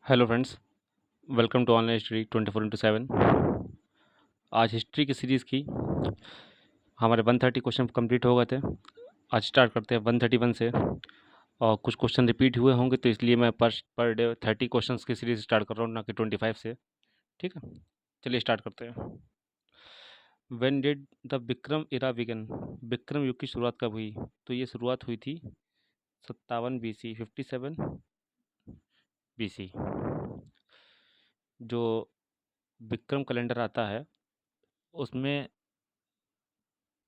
Hello friends, welcome to online history 24/7। आज history की series की हमारे 130 क्वेश्चन कंप्लीट हो गए थे। आज स्टार्ट करते हैं 131 से। और कुछ क्वेश्चन रिपीट हुए होंगे तो इसलिए मैं पर डे 30 क्वेश्चंस की सीरीज़ स्टार्ट कर रहा हूँ, ना कि 25 से। ठीक है, चलिए स्टार्ट करते हैं। When did the Vikram era begin? Vikram युग की शुरुआत कब हुई? तो ये शुरुआत हुई थी 57 BC, 57 BC। जो विक्रम कैलेंडर आता है उसमें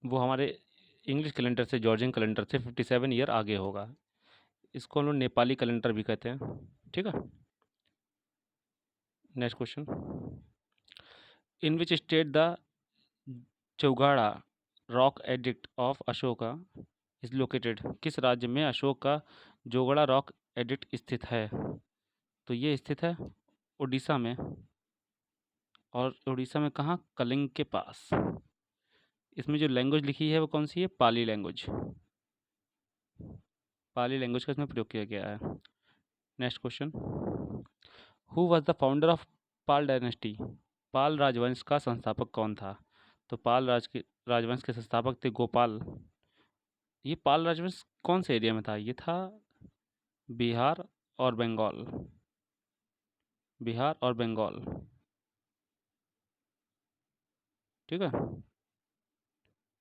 वो हमारे इंग्लिश कैलेंडर से, जॉर्जियन कैलेंडर से 57 ईयर आगे होगा। इसको हम लोग नेपाली कैलेंडर भी कहते हैं। ठीक है, next question. In which state the Jaugada rock edict of Ashoka is located? किस राज्य में अशोक का जोगड़ा रॉक एडिक्ट स्थित है? तो ये स्थित है उड़ीसा में। और उड़ीसा में कहाँ? कलिंग के पास। इसमें जो लैंग्वेज लिखी है वो कौन सी है? पाली लैंग्वेज। पाली लैंग्वेज का इसमें प्रयोग किया गया है। Next question. Who was the founder of Pala dynasty? Pala राजवंश का संस्थापक कौन था? तो राजवंश के संस्थापक थे गोपाल। ये पाल राजवंश कौन से एरिया में था? ये था बिहार और बंगाल। बिहार और बंगाल। ठीक है,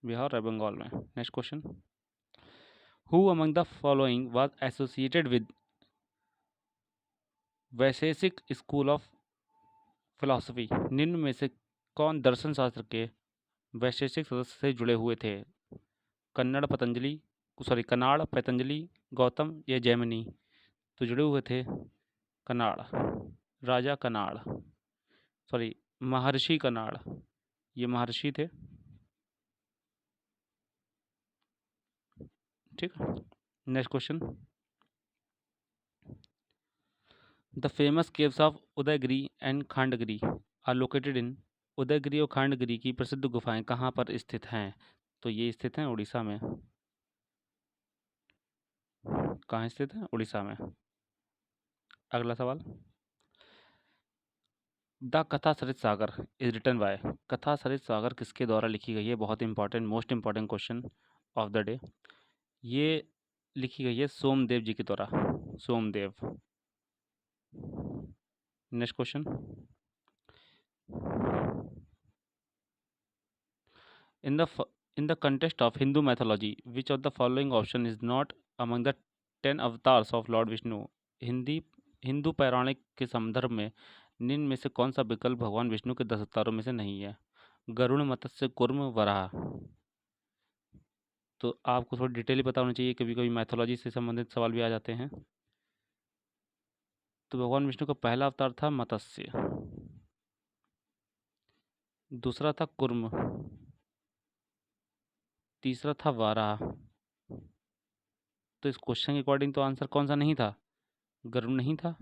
बिहार और बंगाल में। Next question. Who among the following was associated with Vaisheshika school of philosophy? निम्न में से कौन दर्शन शास्त्र के वैशेषिक सदस्य से जुड़े हुए थे? कनाड़ पतंजलि, गौतम या जैमिनी? तो जुड़े हुए थे कनाड़, राजा कनाड़, सॉरी महर्षि कनाड़। ये महर्षि थे। ठीक है, next question. The famous caves of Udayagiri and Khandagiri are located in? Udayagiri और खांडगिरी की प्रसिद्ध गुफाएं कहाँ पर स्थित हैं? तो ये स्थित हैं उड़ीसा में। कहाँ स्थित है? उड़ीसा में। अगला सवाल। द कथा सरित सागर इज रिटन बाय? कथा सरित सागर किसके द्वारा लिखी गई है? बहुत important, most important question of the day. ये लिखी गई है सोमदेव जी के द्वारा। Somdev. Next question. In the in the context of Hindu mythology, which of the following option is not among the 10 avatars of Lord Vishnu? Hindi Hindu पौराणिक के संदर्भ में निम्न में से कौन सा विकल्प भगवान विष्णु के 10 अवतारों में से नहीं है? गरुड़, मत्स्य, कूर्म, वराह। तो आपको थोड़ी डिटेल ही पता होनी चाहिए, कभी कभी मैथोलॉजी से संबंधित सवाल भी आ जाते हैं। तो भगवान विष्णु का पहला अवतार था मत्स्य, दूसरा था कूर्म, तीसरा था वाराह। तो इस क्वेश्चन के अकॉर्डिंग तो आंसर कौन सा नहीं था? गरुड़ नहीं था।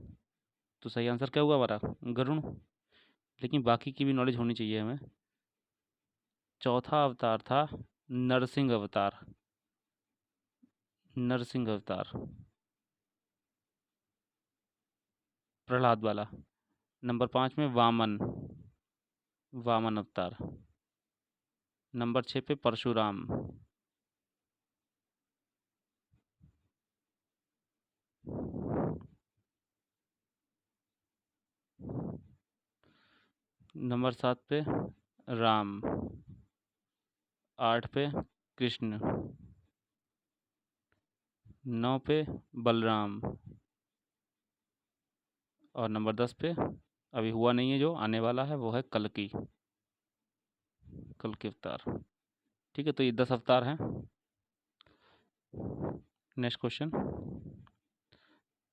तो सही आंसर क्या हुआ हमारा? गरुड़। लेकिन बाकी की भी नॉलेज होनी चाहिए हमें। चौथा अवतार था नरसिंह अवतार। नरसिंह अवतार, प्रहलाद वाला। नंबर 5 में वामन, वामन अवतार। नंबर 6 पे परशुराम। नंबर 7 पे राम। 8 पे कृष्ण। 9 पे बलराम। और नंबर 10 पे अभी हुआ नहीं है, जो आने वाला है वो है कल्कि। कल्कि अवतार। ठीक है, तो ये 10 अवतार हैं। Next question.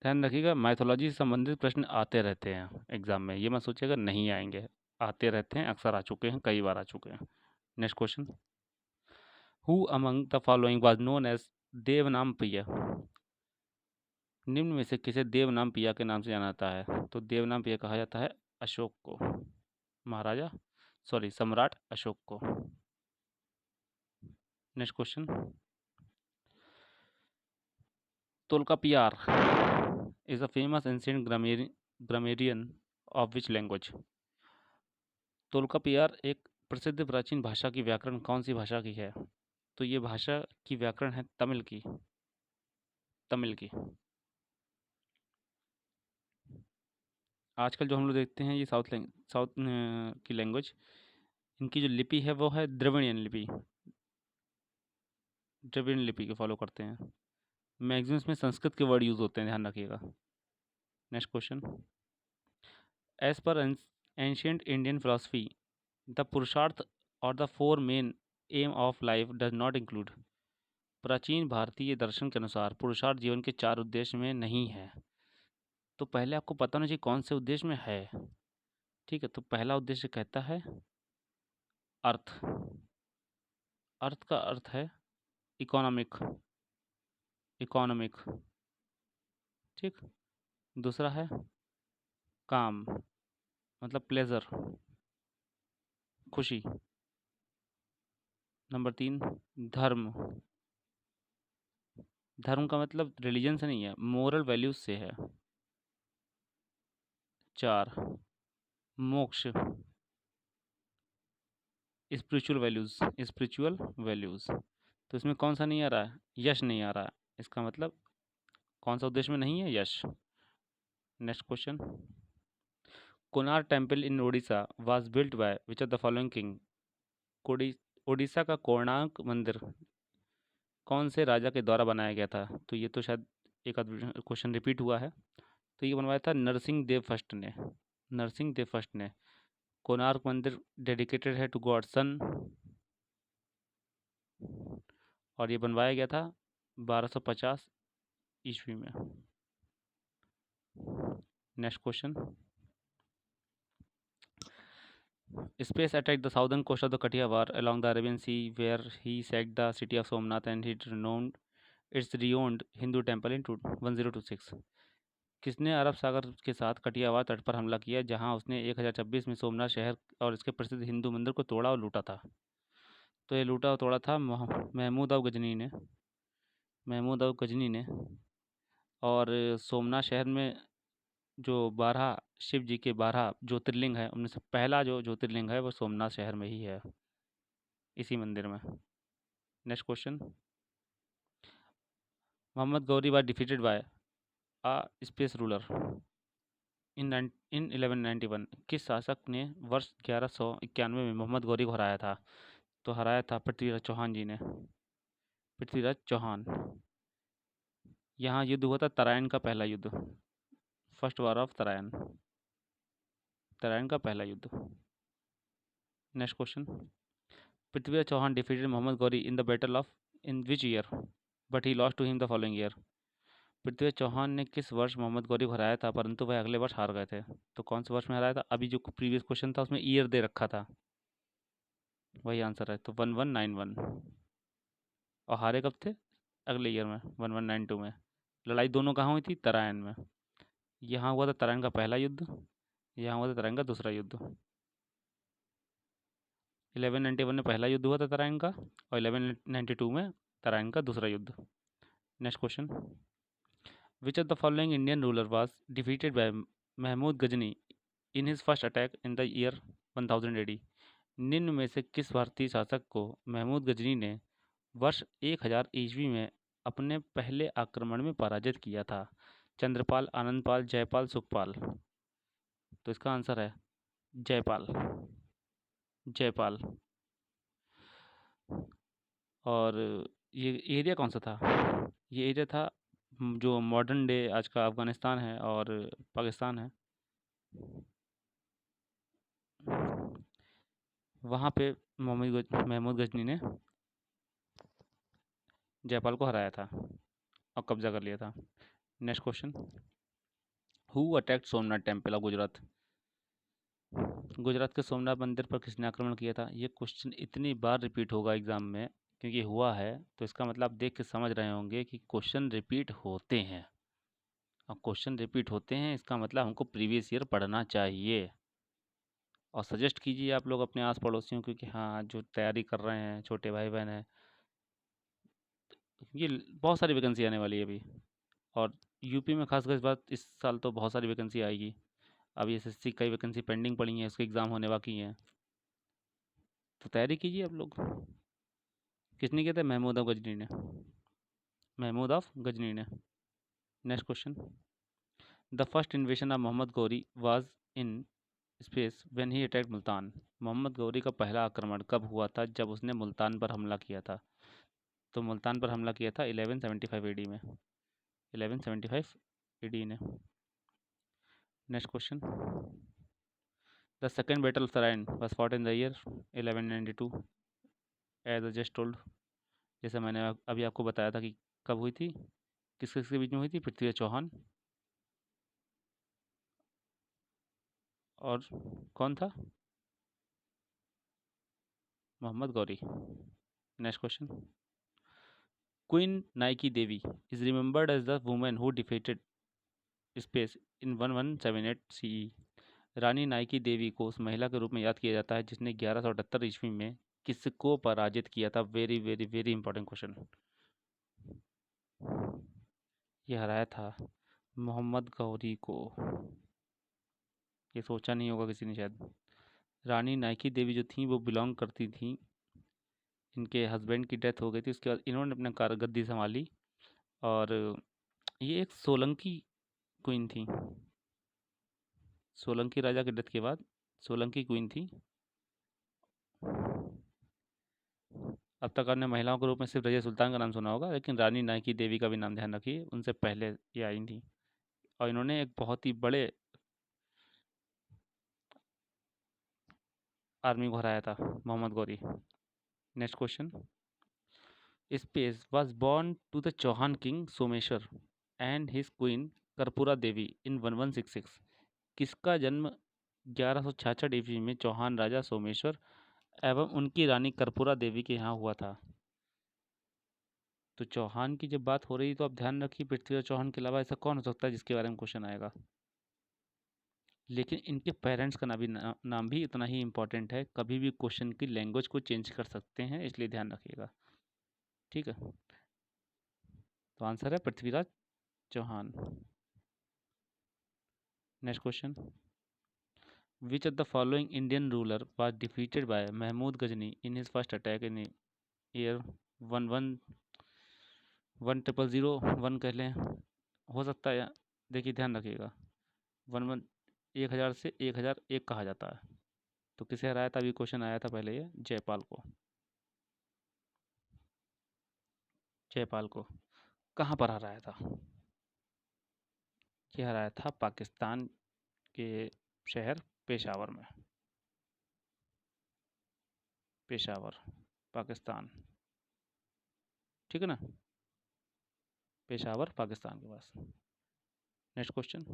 ध्यान रखिएगा, माइथोलॉजी से संबंधित प्रश्न आते रहते हैं एग्जाम में। ये मत सोचिएगा नहीं आएंगे, आते रहते हैं, अक्सर आ चुके हैं, कई बार आ चुके हैं। Next question. Who among the following was known as Devanampriya? निम्न में से किसे देवनामप्रिय के नाम से जाना जाता है? तो देवनामप्रिय कहा जाता है अशोक को, महाराजा, सॉरी सम्राट अशोक को। Next question. Tolkappiyar is a famous ancient grammarian of which language? Tolkappiyar एक प्रसिद्ध प्राचीन भाषा की व्याकरण कौन सी भाषा की है? तो ये भाषा की व्याकरण है तमिल की। तमिल की। आजकल जो हम लोग देखते हैं ये साउथ की लैंग्वेज, इनकी जो लिपि है वो है द्रविड़ियन लिपि। द्रविड़ियन लिपि को फॉलो करते हैं। मैक्सिमम इसमें संस्कृत के वर्ड यूज होते हैं, ध्यान रखिएगा। Next question. As per ancient Indian philosophy the purushartha और the four main aim of life does not include. प्राचीन भारतीय दर्शन के अनुसार पुरुषार्थ जीवन के चार उद्देश्य में नहीं है। तो पहले आपको पता होना चाहिए कौन से उद्देश्य में है। ठीक है, तो पहला उद्देश्य कहता है अर्थ। अर्थ का अर्थ है इकोनॉमिक। इकोनॉमिक। ठीक। दूसरा है काम, मतलब प्लेजर, खुशी। नंबर 3 धर्म। धर्म का मतलब रिलीजन से नहीं है, मोरल वैल्यूज से है। 4 मोक्ष, स्पिरिचुअल वैल्यूज। Spiritual values. तो इसमें कौन सा नहीं आ रहा है? यश नहीं आ रहा है। इसका मतलब कौन सा उद्देश्य में नहीं है? Yes. Next question. Konark temple in Odisha was built by which of the following king. Odisha का कोणार्क मंदिर कौन से राजा के द्वारा बनाया गया था? तो ये तो शायद एक आध क्वेश्चन रिपीट हुआ है। तो ये बनवाया था नरसिंह देव फर्स्ट ने। नरसिंह देव फर्स्ट ने। कोणार्क मंदिर डेडिकेटेड है टू गॉड सन, और ये बनवाया गया था 1250 ईस्वी में। Next question. Space attacked the southern coast of the Kathiawar along the Arabian Sea, where he sacked the city of Somnath and he renowned its renowned Hindu temple in 1026। किसने अरब सागर के साथ कटियावार तट पर हमला किया, जहां उसने 1026 में सोमनाथ शहर और इसके प्रसिद्ध हिंदू मंदिर को तोड़ा और लूटा था? तो ये लूटा और तोड़ा था महमूद ऑफ गजनी ने। महमूद ऑफ गजनी ने। और सोमनाथ शहर में जो 12 शिव जी के 12 ज्योतिर्लिंग है, उनमें से पहला जो ज्योतिर्लिंग है वो सोमनाथ शहर में ही है, इसी मंदिर में। Next question. Mohammad Ghori was defeated by a space ruler in 1191। किस शासक ने वर्ष 1191 में मोहम्मद गौरी को हराया था? तो हराया था पृथ्वीराज चौहान जी ने। पृथ्वीराज चौहान। यहाँ युद्ध हुआ था तराइन का पहला युद्ध। First war of Tarain. Tarain का पहला युद्ध। Next question. Prithviraj Chauhan defeated Mohammad Ghori in the battle of in which year but he lost to him the following year. Prithviraj Chauhan ने किस वर्ष मोहम्मद गौरी को हराया था, परंतु वह अगले वर्ष हार गए थे? तो कौन से वर्ष में हराया था? अभी जो प्रीवियस क्वेश्चन था उसमें ईयर दे रखा था, वही आंसर है। तो 1191। और हारे कब थे? अगले ईयर में 1192 में। लड़ाई दोनों कहाँ हुई थी? तराइन में। यहाँ हुआ था तराइन का पहला युद्ध, यहाँ हुआ था तराइन का दूसरा युद्ध। 1191 में पहला युद्ध हुआ था तराइन का, और 1192 में तराइन का दूसरा युद्ध। Next question. Which of the following Indian ruler was defeated by Mahmud Ghazni in his first attack in the year 1000 AD. निम्न में से किस भारतीय शासक को महमूद गजनी ने वर्ष 1000 ईस्वी में अपने पहले आक्रमण में पराजित किया था? चंद्रपाल, आनंदपाल, जयपाल, सुखपाल। तो इसका आंसर है जयपाल। जयपाल। और ये एरिया कौन सा था? ये एरिया था जो मॉडर्न डे आज का अफ़गानिस्तान है और पाकिस्तान है, वहाँ पे महमूद गजनी ने जयपाल को हराया था और कब्जा कर लिया था। Next question. Who attacked Somnath temple of Gujarat. Gujarat के सोमनाथ मंदिर पर किसने आक्रमण किया था? ये क्वेश्चन इतनी बार रिपीट होगा एग्जाम में क्योंकि हुआ है, तो इसका मतलब आप देख के समझ रहे होंगे कि क्वेश्चन रिपीट होते हैं। और क्वेश्चन रिपीट होते हैं इसका मतलब हमको प्रीवियस ईयर पढ़ना चाहिए। और सजेस्ट कीजिए आप लोग अपने आस पड़ोसियों को कि हाँ, जो तैयारी कर रहे हैं, छोटे भाई बहन हैं, ये बहुत सारी वैकेंसी आने वाली है अभी। और यूपी में खासकर इस बार इस साल तो बहुत सारी वैकेंसी आएगी। अभी एसएससी कई वैकेंसी पेंडिंग पड़ी हैं, उसके एग्ज़ाम होने बाकी हैं, तो तैयारी कीजिए आप लोग। किसने किया था? महमूद ऑफ गजनी ने। महमूद ऑफ गजनी ने। Next question. The first invasion of Mohammad Ghori was in space when he attacked Multan. Mohammad Ghori का पहला आक्रमण कब हुआ था? जब उसने मुल्तान पर हमला किया था। तो मुल्तान पर हमला किया था 1175 एडी में। 1175 एडी ने। Next question. The second battle of Tarain was fought in the year 1192 as I just told. जैसे मैंने अभी आपको बताया था कि कब हुई थी, किस किस के बीच में हुई थी? पृथ्वीराज चौहान और कौन था? Mohammad Ghori. Next question. Queen Naiki Devi is remembered as the women who defeated space in 1178 CE. रानी नाइकी देवी को उस महिला के रूप में याद किया जाता है जिसने 1178 ईस्वी में किसको पराजित किया था? Very very very important question. ये हराया था मोहम्मद गौरी को। ये सोचा नहीं होगा किसी ने शायद। रानी नाइकी देवी जो थी वो बिलोंग करती थी, इनके हस्बैंड की डेथ हो गई थी, उसके बाद इन्होंने अपना कारगद्दी संभाली। और ये एक सोलंकी क्वीन थी। सोलंकी राजा की डेथ के बाद सोलंकी क्वीन थी। अब तक आपने महिलाओं के रूप में सिर्फ रजिया सुल्तान का नाम सुना होगा, लेकिन रानी नाइकी देवी का भी नाम ध्यान रखिए, उनसे पहले ये आई थी। और इन्होंने एक बहुत ही बड़े आर्मी को हराया था, Mohammad Ghori. Next question. Space was born to the Chauhan king Someshwar and his queen Karpura Devi in 1166। किसका जन्म 1166 ईस्वी में चौहान राजा सोमेश्वर एवं उनकी रानी कर्पूरा देवी के यहाँ हुआ था? तो चौहान की जब बात हो रही तो आप ध्यान रखिए, पृथ्वीराज चौहान के अलावा ऐसा कौन हो सकता है जिसके बारे में क्वेश्चन आएगा। लेकिन इनके पेरेंट्स का नाम भी इतना ही इम्पोर्टेंट है, कभी भी क्वेश्चन की लैंग्वेज को चेंज कर सकते हैं, इसलिए ध्यान रखिएगा। ठीक है, तो आंसर है Prithviraj Chauhan. Next question. Which of the following Indian ruler was defeated by Mahmud Ghazni in his first attack in year 111001 कह लें, हो सकता है। देखिए ध्यान रखिएगा, 1000 से 1001 कहा जाता है। तो किसे हराया था? अभी क्वेश्चन आया था पहले, ये जयपाल को। जयपाल को कहाँ पर हराया था? ये हराया था पाकिस्तान के शहर पेशावर में। पेशावर, पाकिस्तान। ठीक है ना, पेशावर पाकिस्तान के पास। Next question.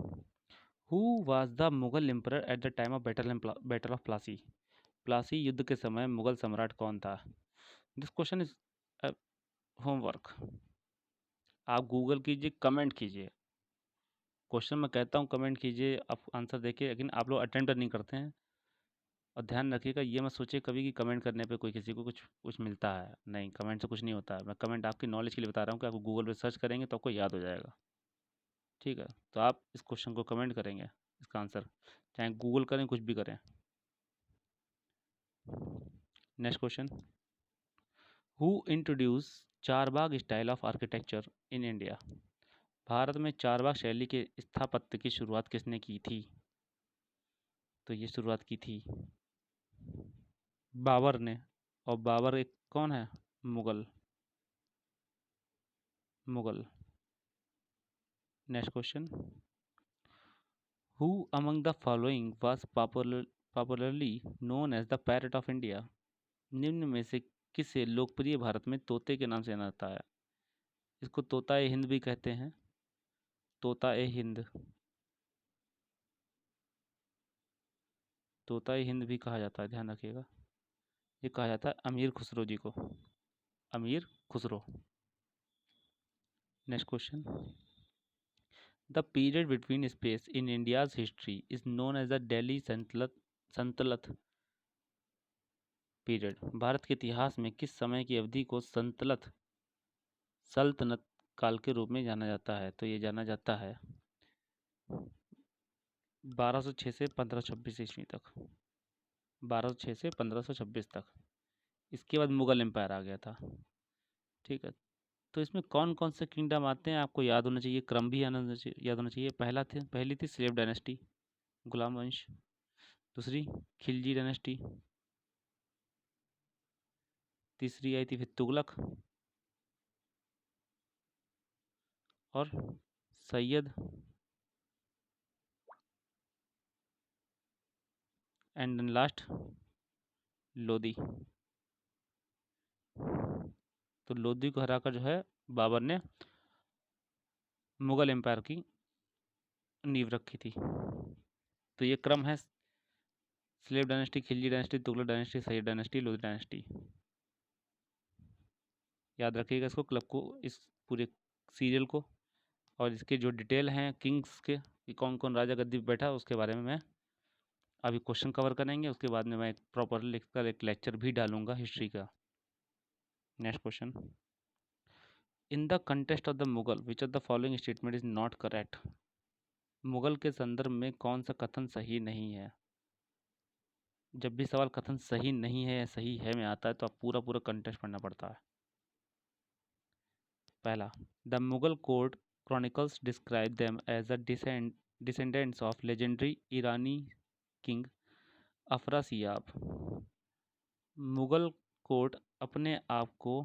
Who was the Mughal emperor at the time of battle of Plassey. Plassey युद्ध के समय मुगल सम्राट कौन था? This question is homework. आप गूगल कीजिए, कमेंट कीजिए। क्वेश्चन मैं कहता हूँ कमेंट कीजिए, आप आंसर देखिए, लेकिन आप लोग अटेम्प्ट नहीं करते हैं। और ध्यान रखिएगा, ये मत सोचिए कभी कि कमेंट करने पे कोई किसी को कुछ कुछ मिलता है। नहीं, कमेंट से कुछ नहीं होता है। मैं कमेंट आपकी नॉलेज के लिए बता रहा हूँ कि आप गूगल पे सर्च करेंगे तो आपको याद हो जाएगा। ठीक है, तो आप इस क्वेश्चन को कमेंट करेंगे, इसका आंसर, चाहे गूगल करें, कुछ भी करें। Next question. Who introduce Charbagh style of architecture in India. Bharat में चारबाग शैली के स्थापत्य की शुरुआत किसने की थी? तो ये शुरुआत की थी बाबर ने। और बाबर एक कौन है? Mughal. Mughal. Next question. Who among the following was popularly known as the parrot of India. निम्न में से किसे लोकप्रिय भारत में तोते के नाम से जाना जाता है? इसको तोता ए हिंद भी कहते हैं। तोता ए हिंद, तोता ए हिंद भी कहा जाता है, ध्यान रखिएगा। ये कहा जाता है अमीर खुसरो जी को, Amir Khusro. Next question. The period between space in India's history is known as the Delhi sultanate period. Bharat के इतिहास में किस समय की अवधि को सल्तनत काल के रूप में जाना जाता है? तो ये जाना जाता है 1206 से 1526 ईस्वी तक, 1206 से 1526 तक। इसके बाद मुगल एम्पायर आ गया था। ठीक है, तो इसमें कौन कौन से किंगडम आते हैं आपको याद होना चाहिए, क्रम भी याद होना चाहिए। पहली थी स्लेव डायनेस्टी, गुलाम वंश। दूसरी खिलजी डायनेस्टी। तीसरी आई थी फिर तुगलक, और Sayyid, and then last Lodi. तो लोदी को हराकर जो है बाबर ने मुगल एम्पायर की नींव रखी थी। तो ये क्रम है slave dynasty, Khilji dynasty, Tughlaq dynasty, Syed dynasty, Lodi dynasty. याद रखिएगा इसको, क्लब को, इस पूरे सीरियल को, और इसके जो डिटेल हैं किंग्स के कि कौन कौन राजा गद्दी पे बैठा, उसके बारे में मैं अभी क्वेश्चन कवर करेंगे। उसके बाद में मैं एक प्रॉपर लिखकर एक लेक्चर भी डालूंगा हिस्ट्री का। Next question, in the contest of the Mughal which of the following statement is not correct. Mughal के संदर्भ में कौन सा कथन सही नहीं है। जब भी सवाल कथन सही नहीं है या सही है में आता है तो आप पूरा पूरा कंटेस्ट पढ़ना पड़ता है। पहला, the Mughal court chronicles describe them as the descendants of legendary Irani king Afrasiab. Mughal court अपने आप को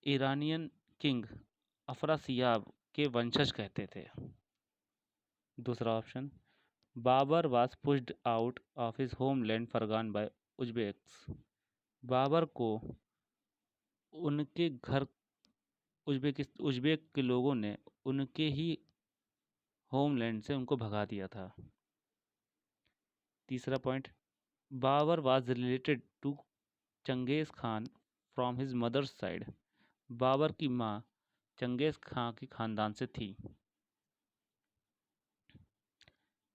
ईरानियन किंग अफरासियाब के वंशज कहते थे। दूसरा option, Babur was pushed out of his homeland Fergana by Uzbeks. Babur को उनके घर उज्बेक के लोगों ने उनके ही होमलैंड से उनको भगा दिया था। तीसरा point, Babar was related to Genghis Khan from his mother's side. Babar की माँ चंगेज़ खां के खानदान से थी।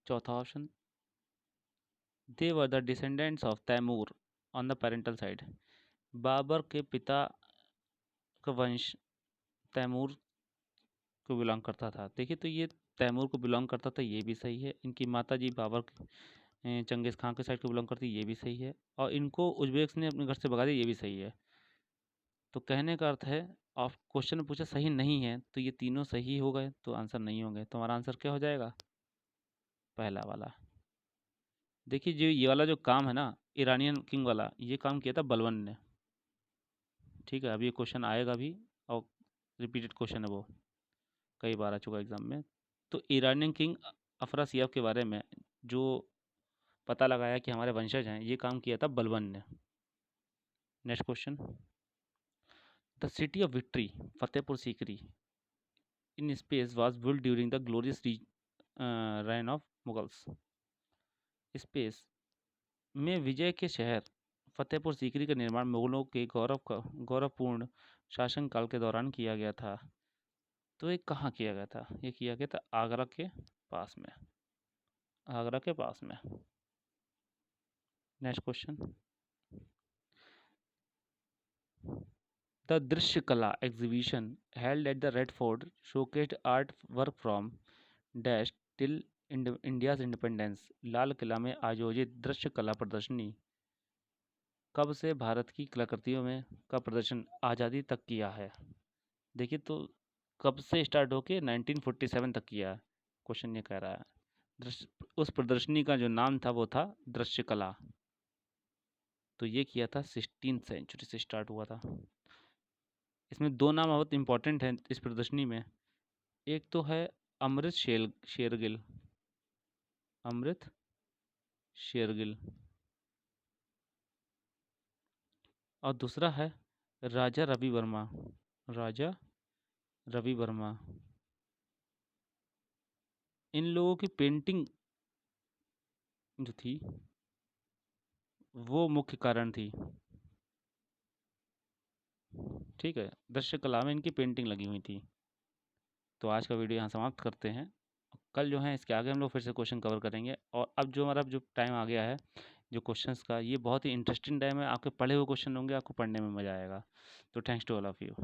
चौथा option, they were the descendants of Timur on the parental side. Babar के पिता का वंश तैमूर को बिलोंग करता था। देखिए, तो ये तैमूर को बिलोंग करता था, ये भी सही है। इनकी माता जी बाबर चंगेज़ खां के साइड को बिलोंग करती, ये भी सही है। और इनको उज्बेक्स ने अपने घर से भगा दिया, ये भी सही है। तो कहने का अर्थ है, आप क्वेश्चन में पूछा सही नहीं है, तो ये तीनों सही हो गए, तो आंसर नहीं होंगे। तो हमारा आंसर क्या हो जाएगा, पहला वाला। देखिए, जो ये वाला जो काम है ना, ईरानियन किंग वाला, ये काम किया था बलबन ने। ठीक है, अब ये क्वेश्चन आएगा भी, और रिपीटेड क्वेश्चन है वो, कई बार आ चुका एग्जाम में। तो ईरानियन किंग अफरासियाब के बारे में जो पता लगाया कि हमारे वंशज हैं, ये काम किया था बलबन ने। Next question, the city of victory Fatehpur Sikri in space was build during the glorious reign of Mughals. Space में विजय के शहर फतेहपुर सीकरी का निर्माण मुगलों के गौरवपूर्ण शासनकाल के दौरान किया गया था। तो ये कहाँ किया गया था, ये किया गया था आगरा के पास में, आगरा के पास में। Next question, the Drishya Kala exhibition held at the Red Fort showcased art work from dash till India's independence. Lal Qila में आयोजित दृश्य कला प्रदर्शनी कब से भारत की कलाकृतियों में का प्रदर्शन आज़ादी तक किया है। देखिए, तो कब से स्टार्ट होके 1947 तक किया है, क्वेश्चन ये कह रहा है। उस प्रदर्शनी का जो नाम था वो था दृश्य कला। तो ये किया था 16th सेंचुरी से स्टार्ट हुआ था। इसमें दो नाम बहुत इंपॉर्टेंट हैं इस प्रदर्शनी में। एक तो है अमृत शेरगिल, अमृत शेरगिल, और दूसरा है राजा रवि वर्मा, राजा रवि वर्मा। इन लोगों की पेंटिंग जो थी वो मुख्य कारण थी। ठीक है, दृश्य कला में इनकी पेंटिंग लगी हुई थी। तो आज का वीडियो यहाँ समाप्त करते हैं। कल जो है इसके आगे हम लोग फिर से क्वेश्चन कवर करेंगे। और अब जो हमारा जो टाइम आ गया है जो क्वेश्चंस का, ये बहुत ही इंटरेस्टिंग टाइम है। आपके पढ़े हुए क्वेश्चन होंगे, आपको पढ़ने में मज़ा आएगा। तो thanks to all of you.